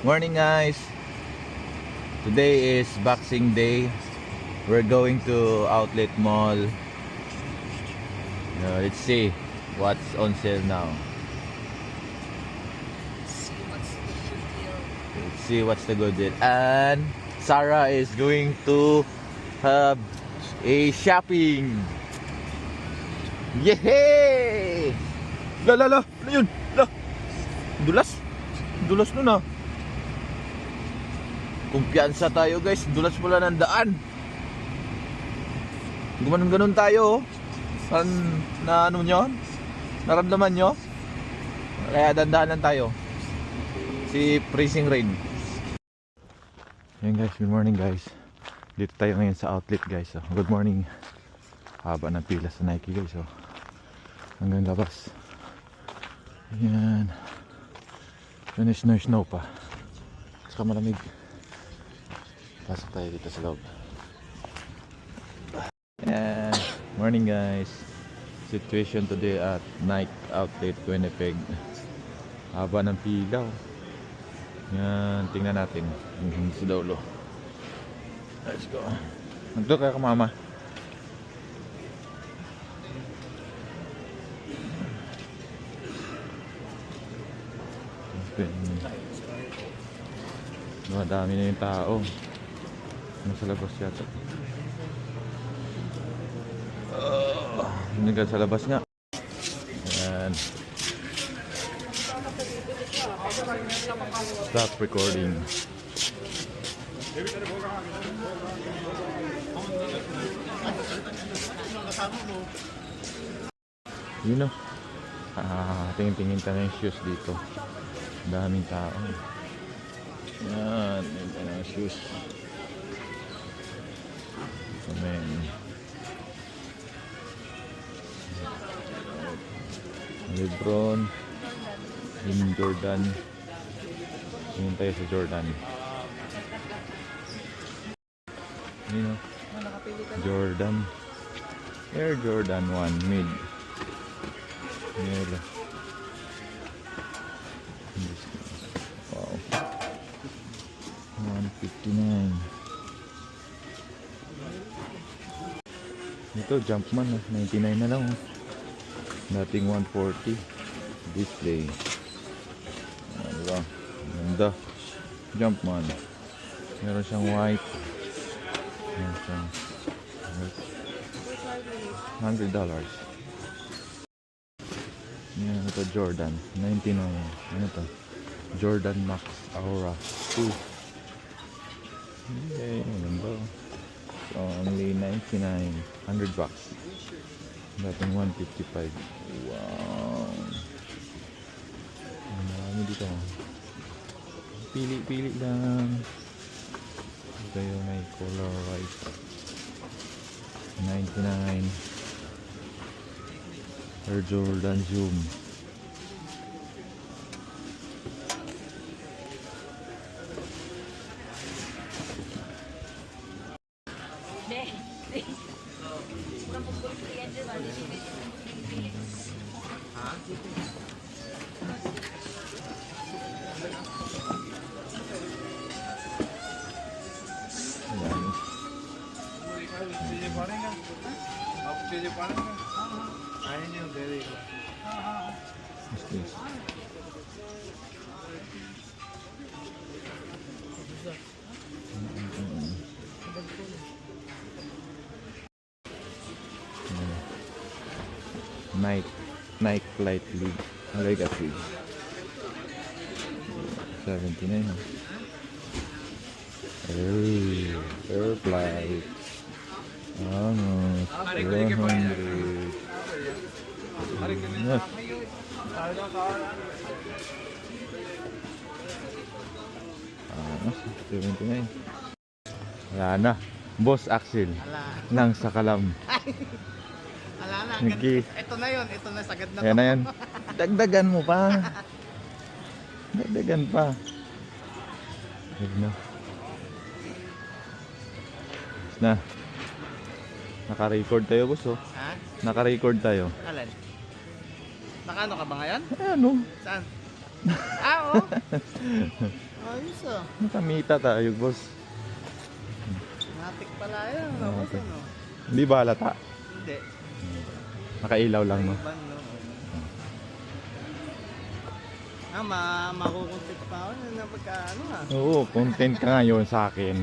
Morning guys. Today is Boxing Day. We're going to Outlet Mall. Let's see what's on sale now. Let's see what's the good deal. And Sarah is going to have a shopping. Yehey! Ano yun? Dulas nun ah. Kumpiyansa tayo guys, dulas pala ng daan. Gumanon-ganon tayo oh. Na ano nyo? Naramdaman nyo? Kaya dandahan lang tayo. Si freezing rain. Ayan guys, good morning guys. Dito tayo ngayon sa outlet guys oh. Good morning. Haba ng pila sa Nike guys oh. Hanggang labas. Ayan. Yan snow pa. Saka malamig. Pasok tayo dito sa loob. Ayan. Morning guys. Situation today at Nike Outlet Winnipeg. Haba ng pila. Yan. Tingnan natin. Sa dulo. Let's go. Nandito kayo mama. Madami na yung tao. Nasa labas yata. Nagad sa labas nga. Ayan. Stop recording. Yun o. Tingin-tingin tayo yung shoes dito. Daming tao. Yan. Yan ang shoes. Amen. Lebron. Yung Jordan. Tingin tayo sa Jordan. Yun o. Jordan. Air Jordan 1 mid. Yellow. Wow. 159. Ito Jumpman 99 na lang oh. Dating 140. Display. Diba? Ganda. Jumpman. Meron siyang white. Meron siyang $100. Yan ito Jordan 99. Ano ito? Jordan Max Aura 2. Okay, ganda. So only 99. $100. Dating 155. Wow. Ang dami dito. Pili-pili lang. Ito yung may color white. 99. Air Jordan Zoom. Nike Flight League. Legacy 79. Air Flight. Almost 100. Yes. Almost 79. Wala na. Boss Axel. Nang sa Kalam. Wala na. Ito na yun. Ito na. Sagad na. Yan na yan. Dagdagan mo pa. Dagdagan pa. Yan na. Na. Naka-record tayo, boss, oh. Ha? Naka-record tayo. Alin? Naka ano ka ba ngayon? Ano? Saan? Oo. Ayos ah. Nakamita tayo, boss. Natik pala yan. Tapos Okay. ano? Hindi ba halata? Hindi. Nakailaw lang, no? Iban, no? Makukuntit pa ako na pagkaano ah. Oo, content ka ngayon sa akin.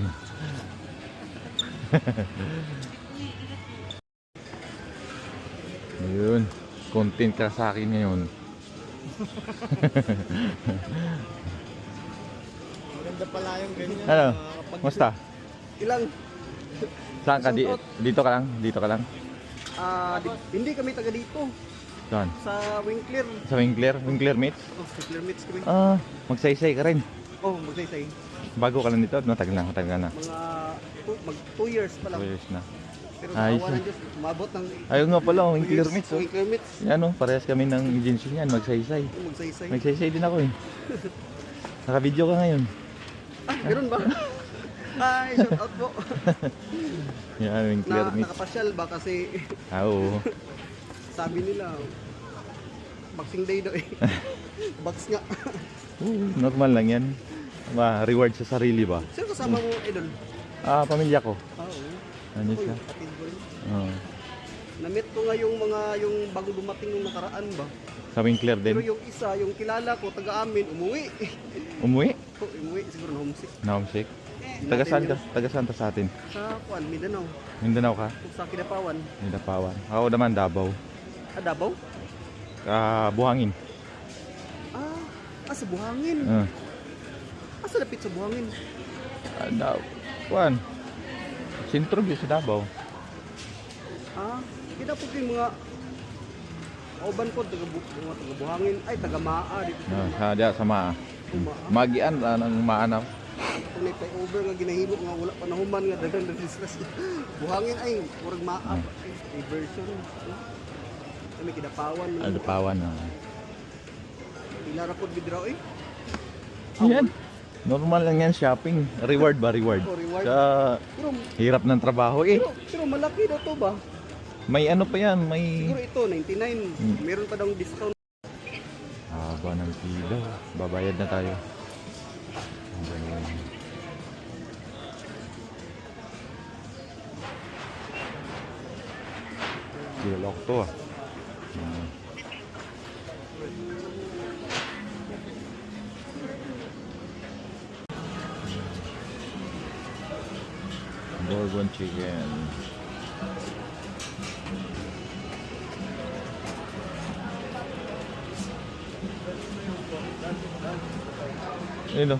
Ayun, content ka sa akin ngayon. Maganda pala yung ganyan. Ano? Kapag- Musta? Ilang? Saan ka? Dito ka lang? Dito ka lang? Hindi kami taga dito. Saan? Sa Winkler. Sa Winkler? Winkler Meats? Oh, Winkler Meats kami. Ah, magsaysay ka rin. Oh, magsaysay. Bago ka lang dito? Matagal na, matagal na. Mag 2 years pa lang. 2 years na. Pero Ayos sa awa ah. ng Diyos, umabot ng Ayun nga pala, 2 Winkler years. Meats. Oh. Winkler Meats. Yan oh, parehas kami ng agency niyan, magsaysay. Magsaysay. Magsaysay din ako eh. Naka-video ka ngayon. Meron ba? Ay, shout out po. Yan, Winkler Meats. Nakapasyal ba kasi Ah, oo. sabi nila Boxing Day daw eh. Box nga. Normal lang yan. Reward sa sarili ba? Sino kasama mo, idol? Ah, pamilya ko. Oo. Ano Uy, siya? kapatid ko rin. Oo. Na-meet ko nga yung bago dumating nung nakaraan ba. Sa Winkler Pero din. yung isa, yung kilala ko, taga-amin, umuwi. Umuwi? Umuwi, siguro na homesick. Na homesick. Taga saan ka? Taga saan ka sa atin? Sa Kuan, Mindanao. Mindanao ka? Sa Kinapawan. Nilapawan. Ako naman Davao. Davao? Buhangin. Sa Buhangin. Sa lapit sa Buhangin. Kuan. Sintro yun sa Davao. Kinapot yung mga kauban ko, mga taga Buhangin. Ay, taga Maa. Dito sa Sa Maa. Maa. Magian, ng Maanaw. Kung may flyover nga ginahimo nga wala pa nahuman nga dagan na distress. Buhangin ay murag maa ay version. Kami Kinapawan. Adapawan. Ilara pod bidraw eh. Yan. Normal lang yan shopping. Reward ba? Reward. Oh, reward. Sa Pero, hirap ng trabaho eh. pero malaki daw to ba? May ano pa yan, may Siguro ito 99. Meron pa daw discount. haba ng pila. Babayad na tayo. Kilok to ah. Bourbon chicken. Ayun o.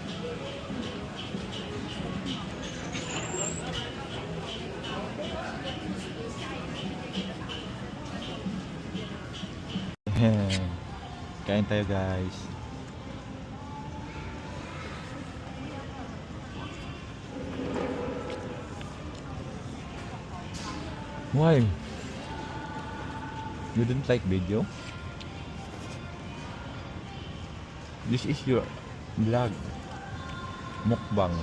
Kain tayo guys. Why? You didn't like video? This is your vlog. Mukbang.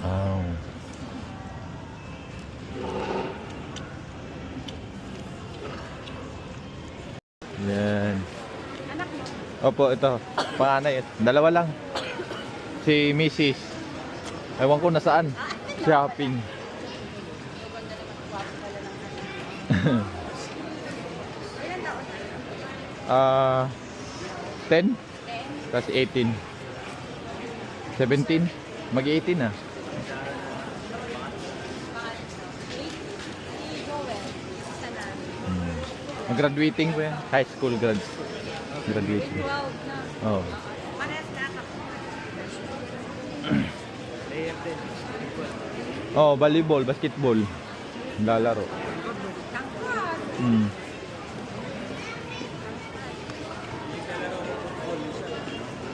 Oh. Yan. Anak mo? Opo, ito. Panganay. Dalawa lang. Si Mrs. Ewan ko nasaan. Shopping. Maganda naman ang wapo pala ng Ilan taon na? 10. Kasi 18. 17. Mag-18 na. Si Joel, isa na. Mag-graduating ko yan. High school grads. Graduation. 12 na. Oh. Parehas na ako. Oh, volleyball, basketball. Lalaro. Tangkad.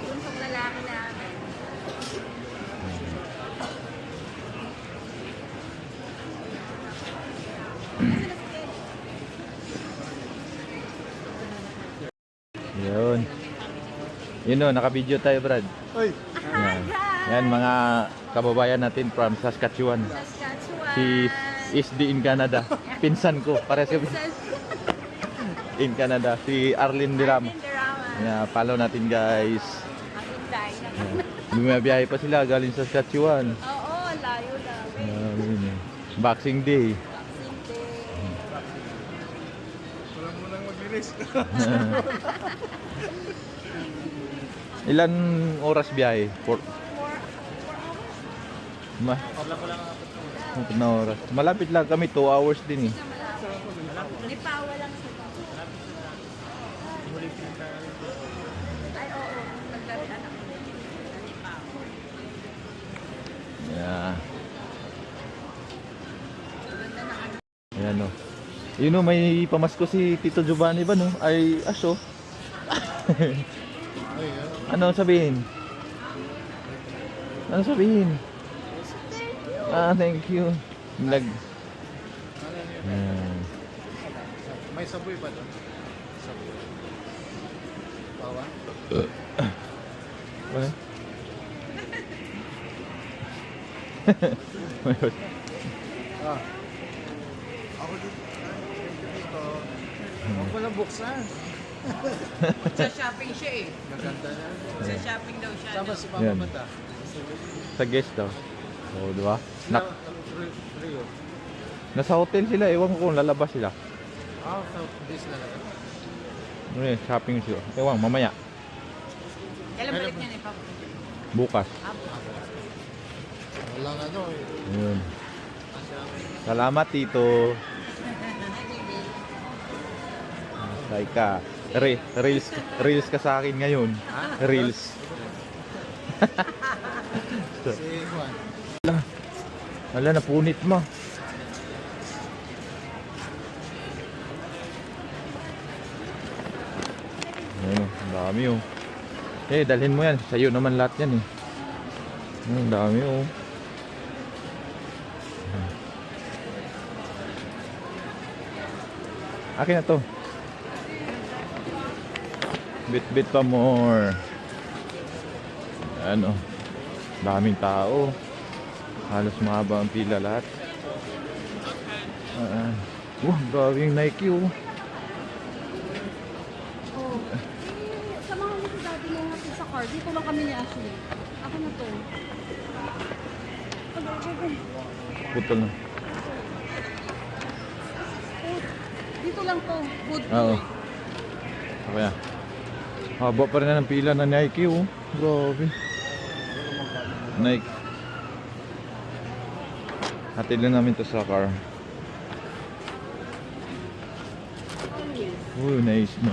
Bunsong lalaki namin. Yun. Yun o, naka-video tayo, Brad. Oy, Yan. Yan, mga kababayan natin from Saskatchewan. Saskatchewan. Si is in Canada. Pinsan ko. Pares kami. in Canada. Si Arlene Dirama. Tinderama. Yeah, follow natin guys. Ang Inday. Bumabiyahe pa sila galing sa Saskatchewan. Oo, layo lang. Boxing Day. Boxing Day. Wala mo nang mag-release. Ilan oras biyahe? 4 na oras. Malapit lang kami, 2 hours din eh. May pawa lang sila. Ay, oo. Nagdarihan ako. Yeah. Ayan o. Yun o, may pamasko si Tito Giovanni ba no? Ay, aso. Ano sabihin? Ano sabihin? Ah, thank you. Nag... Ayan. May saboy ba doon? Saboy. Bawa? Ano? Ah. Ako dito. Huwag mo lang buksan. Sa shopping siya eh. Maganda na. Sa shopping daw siya. Sama si Yan. Papa Mata. Sa guest daw. Oo, di ba? Sila, Rio. Nasa hotel sila, ewan ko kung lalabas sila. Ah, sa base na lang. Ano yun, shopping sila. Ewan, mamaya. Kailan balik niya ni Papa? Bukas. Walang ano eh. Yun. Salamat, Tito. Laika. Reels ka sa akin ngayon. Reels. Si Juan. Wala, napunit mo. Ayun, ang dami oh. Eh, dalhin mo yan. Sa'yo naman lahat yan eh. Ang dami oh. Akin na to. Bit pa more. Ano? Daming tao. Halos mahaba ang pila lahat. Grabe yung Nike oh. Oh. Samahan mo si daddy mo natin sa car. Dito lang kami ni Ashley. Ako na to. Putol na. Dito lang to. Good Oo. boy. Kaya. Haba pa rin na ng pila na Nike oh. Grabe. Nike. Hatid lang namin to sa car. Oh, nice no.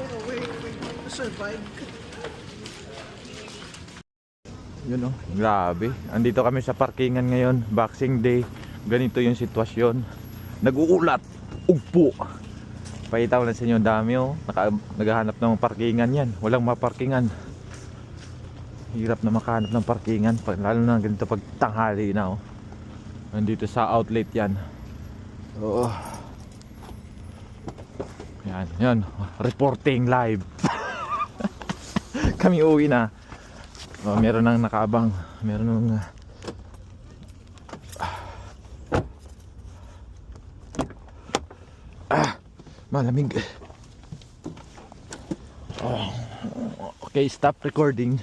Pero wait, survive. Yun oh, grabe. Andito kami sa parkingan ngayon, Boxing Day. Ganito yung sitwasyon. Nag-uulat, ugpo. Pakita ko lang sa inyo, dami oh. Naghahanap ng parkingan yan. Walang maparkingan. Hirap na makahanap ng parkingan, lalo na ganito pag tanghali na oh. Nandito sa outlet yan. Oh. Yan, reporting live. Kami uwi na. Oh, meron nang nakaabang. Meron nang malamig. Oh. Okay, stop recording.